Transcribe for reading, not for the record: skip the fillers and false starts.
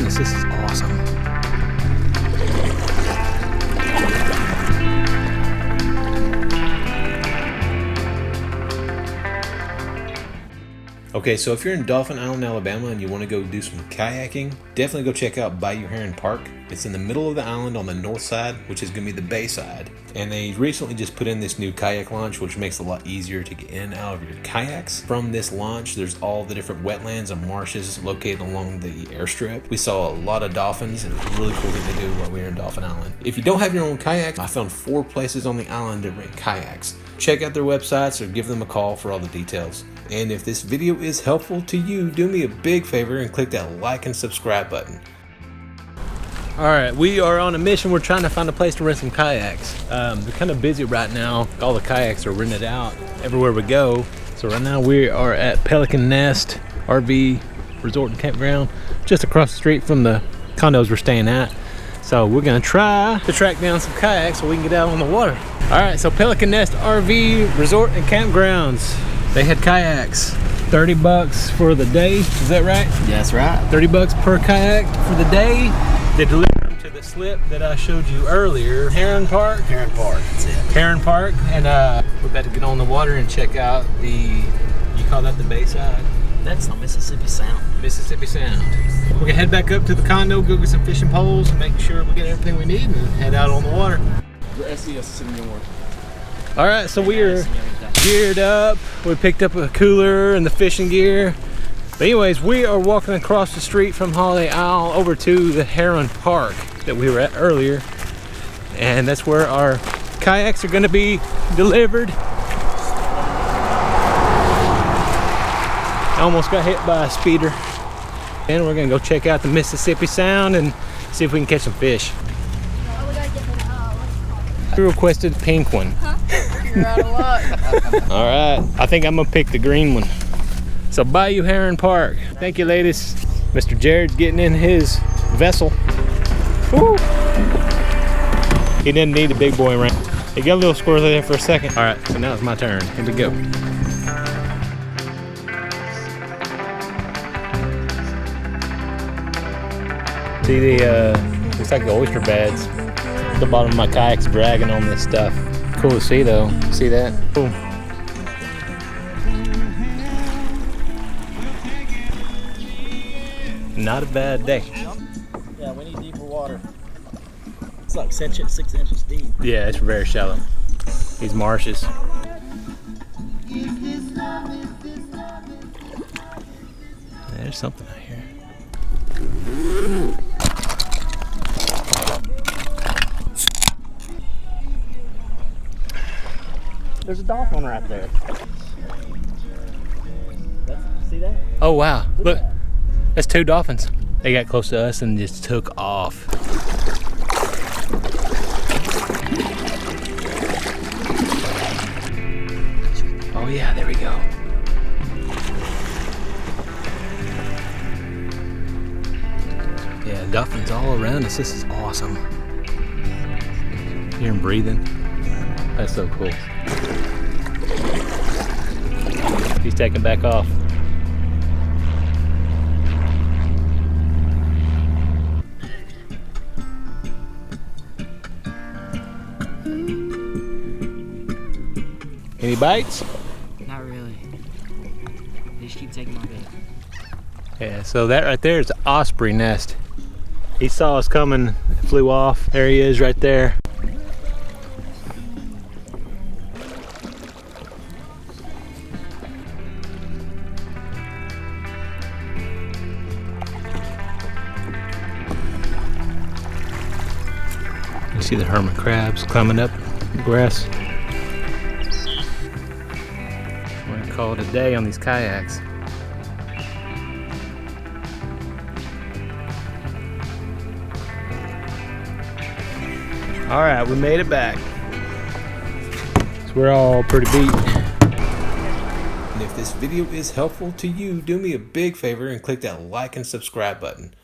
this. This is awesome. Okay, so if you're in Dauphin Island, Alabama, and you want to go do some kayaking, definitely go check out Bayou Heron Park. It's in the middle of the island on the north side, which is going to be the bay side. And they recently just put in this new kayak launch, which makes it a lot easier to get in and out of your kayaks. From this launch, there's all the different wetlands and marshes located along the airstrip. We saw a lot of dolphins, and it was a really cool thing to do while we were in Dauphin Island. If you don't have your own kayak, I found 4 places on the island to rent kayaks. Check out their websites or give them a call for all the details. And if this video is helpful to you, do me a big favor and click that like and subscribe button. Alright, we are on a mission. We're trying to find a place to rent some kayaks. They're kind of busy right now. All the kayaks are rented out everywhere we go. So right now we are at Pelican Nest RV Resort and Campground, just across the street from the condos we're staying at. So we're gonna try to track down some kayaks so we can get out on the water. Alright, so Pelican Nest RV Resort and Campgrounds. They had kayaks, $30 for the day. Is that right? Yeah, that's right. $30 per kayak for the day. They delivered them to the slip that I showed you earlier. Heron Park? Heron Park, that's it. Heron Park, and we're about to get on the water and check out the, you call that the bayside? That's on Mississippi Sound. Mississippi Sound. We're gonna head back up to the condo, go get some fishing poles, and make sure we get everything we need and head out on the water. All right, so we are geared up. We picked up a cooler and the fishing gear. But anyways, we are walking across the street from Holiday Isle over to the Heron Park that we were at earlier. And that's where our kayaks are gonna be delivered. I almost got hit by a speeder. And we're gonna go check out the Mississippi Sound and see if we can catch some fish. We requested pink one. Huh? You're out of luck. All right, I think I'm gonna pick the green one. So Bayou Heron Park. Thank you, ladies. Mr. Jared's getting in his vessel. Woo! He didn't need a big boy around. He got a little squirrely there for a second. All right, so now it's my turn. Here we go. See the, looks like the oyster beds. The bottom of my kayak's dragging on this stuff. Cool to see though. See that? Cool. Not a bad day. Yeah, we need deeper water. It's like 6 inches deep. Yeah, it's very shallow. These marshes. There's something out here. There's a dolphin right there. See that? Oh wow, look. That's 2 dolphins. They got close to us and just took off. Oh yeah, there we go. Yeah, dolphins all around us. This is awesome. Hear them breathing. That's so cool. He's taking back off. Any bites? Not really. They just keep taking my bait. Yeah, so that right there is the Osprey Nest. He saw us coming, flew off. There he is right there. You see the hermit crabs climbing up the grass. We're gonna call it a day on these kayaks. All right, we made it back. So we're all pretty beat. And if this video is helpful to you, do me a big favor and click that like and subscribe button.